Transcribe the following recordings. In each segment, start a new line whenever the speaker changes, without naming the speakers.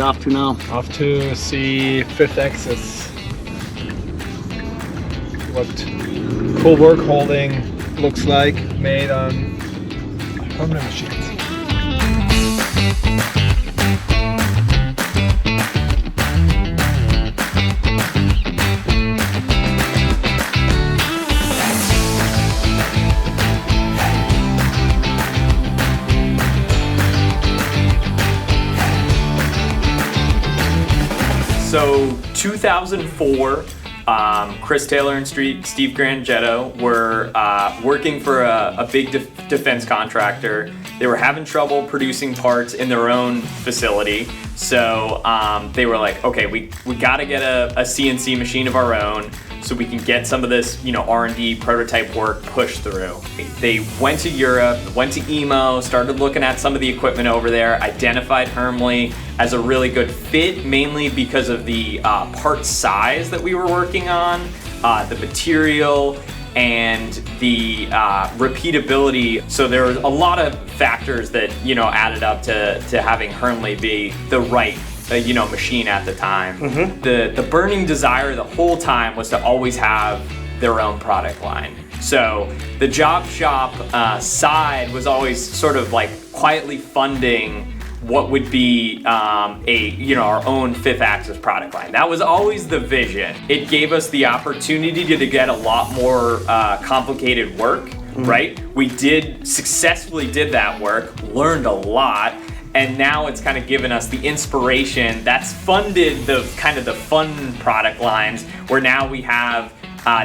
off to now?
Off to see fifth axis. What full work holding looks like, made on Hermle machines.
So 2004, Chris Taylor and Steve Grangetto were working for a big defense contractor. They were having trouble producing parts in their own facility. So they were like, okay, we got to get a CNC machine of our own so we can get some of this, R&D prototype work pushed through. They went to Europe, went to EMO, started looking at some of the equipment over there, identified Hermle as a really good fit, mainly because of the part size that we were working on, the material, and the repeatability. So there was a lot of factors that added up to having Hermle be the right machine at the time. Mm-hmm. The burning desire the whole time was to always have their own product line. So the job shop side was always sort of like quietly funding what would be our own fifth axis product line. That was always the vision. It gave us the opportunity to get a lot more complicated work, mm-hmm. right? We successfully did that work, learned a lot, and now it's kind of given us the inspiration that's funded the kind of the fun product lines, where now we have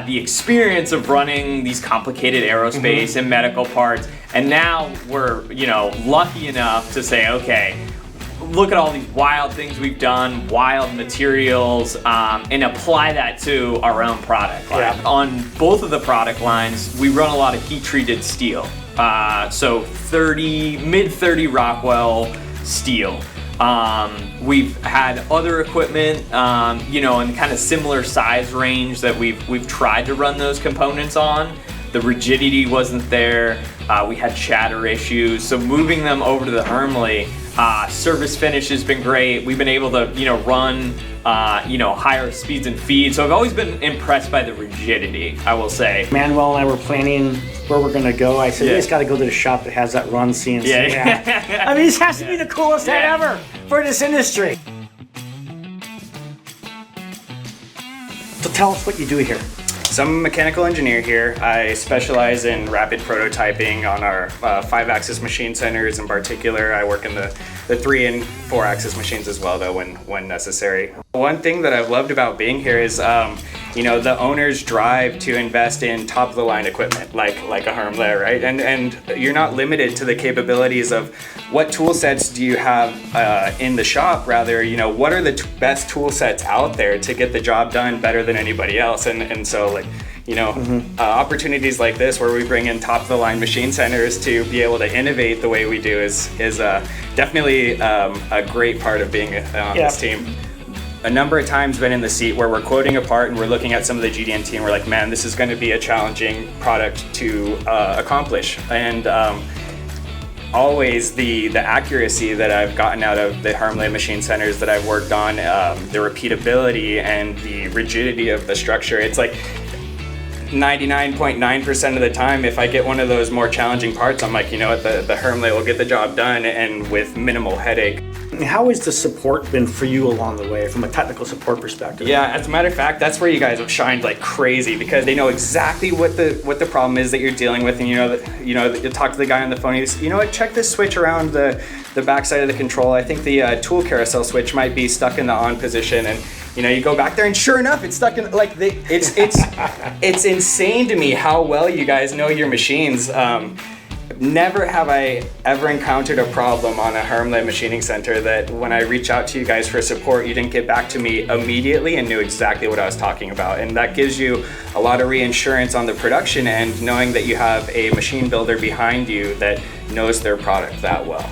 the experience of running these complicated aerospace mm-hmm. and medical parts. And now we're, lucky enough to say, okay, look at all these wild things we've done, wild materials, and apply that to our own product line. Yeah. On both of the product lines, we run a lot of heat-treated steel. So mid 30 Rockwell steel. We've had other equipment, in kind of similar size range that we've tried to run those components on. The rigidity wasn't there. We had shatter issues. So moving them over to the Hermle, service finish has been great. We've been able to, run, higher speeds and feeds. So I've always been impressed by the rigidity, I will say.
Manuel and I were planning where we're going to go. I said, we just got to go to the shop that has that run CNC. Yeah. I mean, this has to be the coolest thing ever for this industry. So tell us what you do here.
So I'm a mechanical engineer here. I specialize in rapid prototyping on our 5-axis machine centers in particular. I work in the 3 and 4-axis machines as well, though, when necessary. One thing that I've loved about being here is, the owner's drive to invest in top-of-the-line equipment, like a Hermle, right? And you're not limited to the capabilities of what tool sets do you have in the shop. Rather, what are the best tool sets out there to get the job done better than anybody else? And so, opportunities like this where we bring in top-of-the-line machine centers to be able to innovate the way we do is definitely a great part of being on this team. A number of times been in the seat where we're quoting a part and we're looking at some of the GD&T and we're like, man, this is going to be a challenging product to accomplish. And always the accuracy that I've gotten out of the Hermle machine centers that I've worked on, the repeatability and the rigidity of the structure. It's like 99.9% of the time, if I get one of those more challenging parts, I'm like, the Hermle will get the job done and with minimal headache.
How has the support been for you along the way from a technical support perspective?
Yeah, as a matter of fact, that's where you guys have shined like crazy, because they know exactly what the problem is that you're dealing with, and you talk to the guy on the phone. He's, check this switch around the backside of the control. I think the tool carousel switch might be stuck in the on position, and you go back there, and sure enough, it's stuck in. It's insane to me how well you guys know your machines. Never have I ever encountered a problem on a Hermle machining center that when I reach out to you guys for support, you didn't get back to me immediately and knew exactly what I was talking about. And that gives you a lot of reassurance on the production end, knowing that you have a machine builder behind you that knows their product that well.